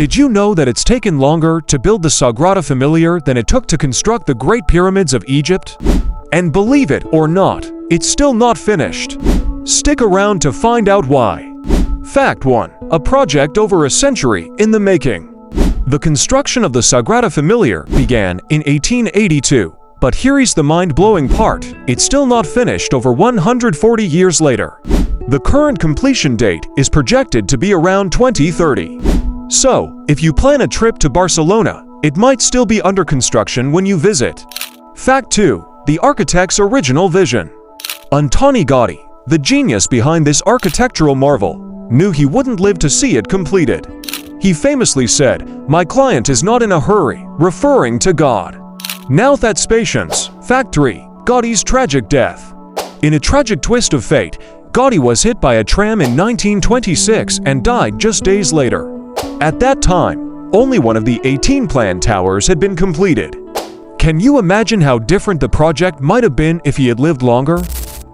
Did you know that it's taken longer to build the Sagrada Familia than it took to construct the Great Pyramids of Egypt? And believe it or not, it's still not finished. Stick around to find out why. Fact 1. A project over a century in the making. The construction of the Sagrada Familia began in 1882, but here's the mind-blowing part: it's still not finished over 140 years later. The current completion date is projected to be around 2030. So, if you plan a trip to Barcelona, it might still be under construction when you visit. Fact 2. The architect's original vision. Antoni Gaudi, the genius behind this architectural marvel, knew he wouldn't live to see it completed. He famously said, "My client is not in a hurry," referring to God. Now that's patience. Fact 3. Gaudi's tragic death. In a tragic twist of fate, Gaudi was hit by a tram in 1926 and died just days later. At that time, only one of the 18 planned towers had been completed. Can you imagine how different the project might have been if he had lived longer?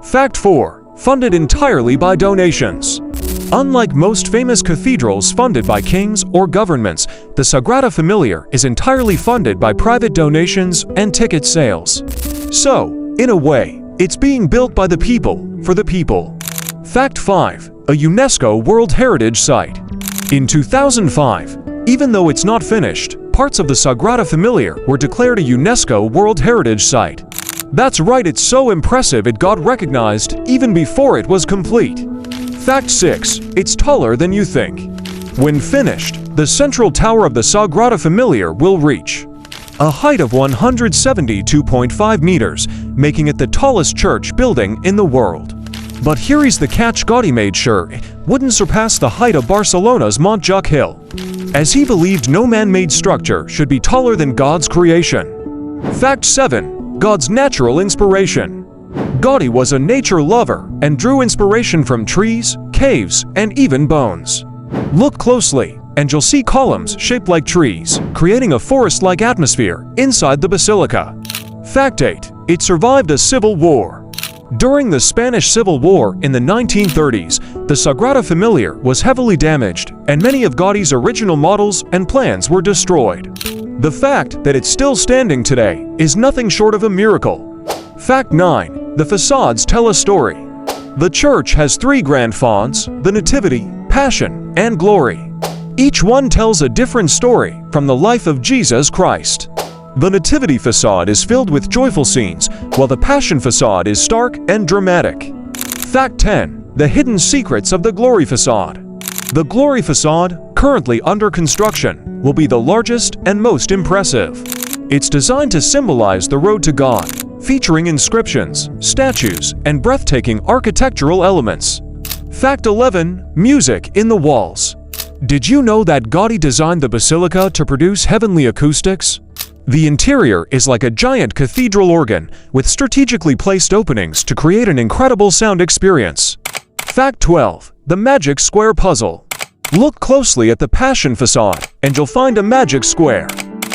Fact 4. Funded entirely by donations. Unlike most famous cathedrals funded by kings or governments, the Sagrada Familia is entirely funded by private donations and ticket sales. So, in a way, it's being built by the people, for the people. Fact 5. A UNESCO World Heritage Site. In 2005, even though it's not finished, parts of the Sagrada Familia were declared a UNESCO World Heritage Site. That's right, it's so impressive it got recognized even before it was complete. Fact 6. It's taller than you think. When finished, the central tower of the Sagrada Familia will reach a height of 172.5 meters, making it the tallest church building in the world. But here's the catch: Gaudi made sure it wouldn't surpass the height of Barcelona's Montjuïc Hill, as he believed no man-made structure should be taller than God's creation. Fact 7. God's natural inspiration. Gaudi was a nature lover and drew inspiration from trees, caves, and even bones. Look closely, and you'll see columns shaped like trees, creating a forest-like atmosphere inside the basilica. Fact 8. It survived a civil war. During the Spanish Civil War in the 1930s, the Sagrada Familia was heavily damaged, and many of Gaudi's original models and plans were destroyed. The fact that it's still standing today is nothing short of a miracle. Fact 9. The facades tell a story. The church has 3 grand fonts: the Nativity, Passion, and Glory. Each one tells a different story from the life of Jesus Christ. The Nativity facade is filled with joyful scenes, while the Passion facade is stark and dramatic. Fact 10. The hidden secrets of the Glory facade. The Glory facade, currently under construction, will be the largest and most impressive. It's designed to symbolize the road to God, featuring inscriptions, statues, and breathtaking architectural elements. Fact 11. Music in the walls. Did you know that Gaudi designed the basilica to produce heavenly acoustics? The interior is like a giant cathedral organ, with strategically placed openings to create an incredible sound experience. Fact 12. The magic square puzzle. Look closely at the Passion facade, and you'll find a magic square,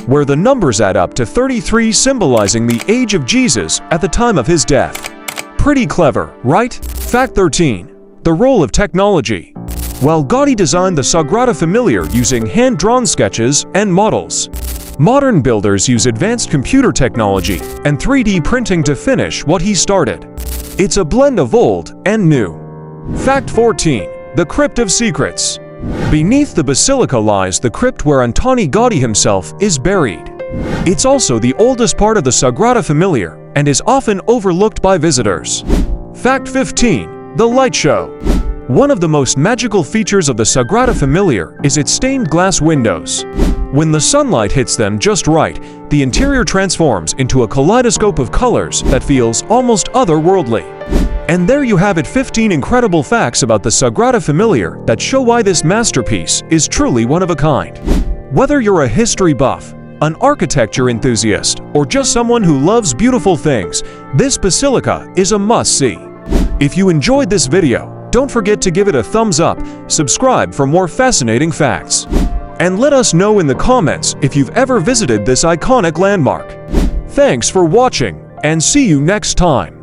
where the numbers add up to 33, symbolizing the age of Jesus at the time of his death. Pretty clever, right? Fact 13. The role of technology. While Gaudi designed the Sagrada Familia using hand-drawn sketches and models, modern builders use advanced computer technology and 3D printing to finish what he started. It's a blend of old and new. Fact 14. The Crypt of Secrets. Beneath the basilica lies the crypt where Antoni Gaudi himself is buried. It's also the oldest part of the Sagrada Familia and is often overlooked by visitors. Fact 15. The Light Show. One of the most magical features of the Sagrada Familia is its stained glass windows. When the sunlight hits them just right, the interior transforms into a kaleidoscope of colors that feels almost otherworldly. And there you have it, 15 incredible facts about the Sagrada Familia that show why this masterpiece is truly one of a kind. Whether you're a history buff, an architecture enthusiast, or just someone who loves beautiful things, this basilica is a must-see. If you enjoyed this video, don't forget to give it a thumbs up, subscribe for more fascinating facts, and let us know in the comments if you've ever visited this iconic landmark. Thanks for watching, and see you next time.